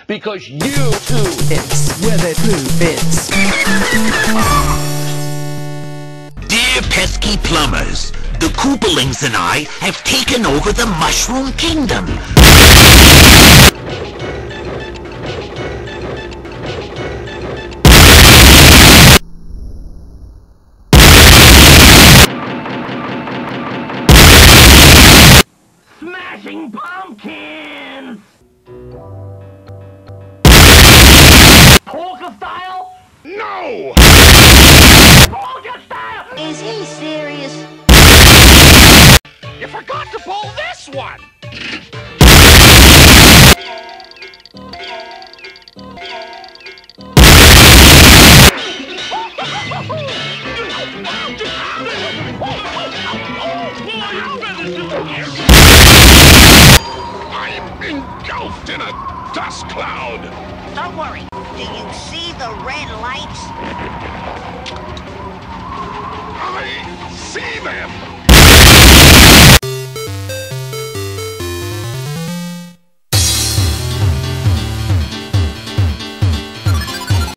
because you too. It's Weather Blue Bits. Dear pesky plumbers, the Koopalings and I have taken over the Mushroom Kingdom. Smashing pumpkins! Polka style? No! Polka style! Is he serious? You forgot to pull this one! I'm engulfed in a dust cloud! Don't worry. Do you see the red lights?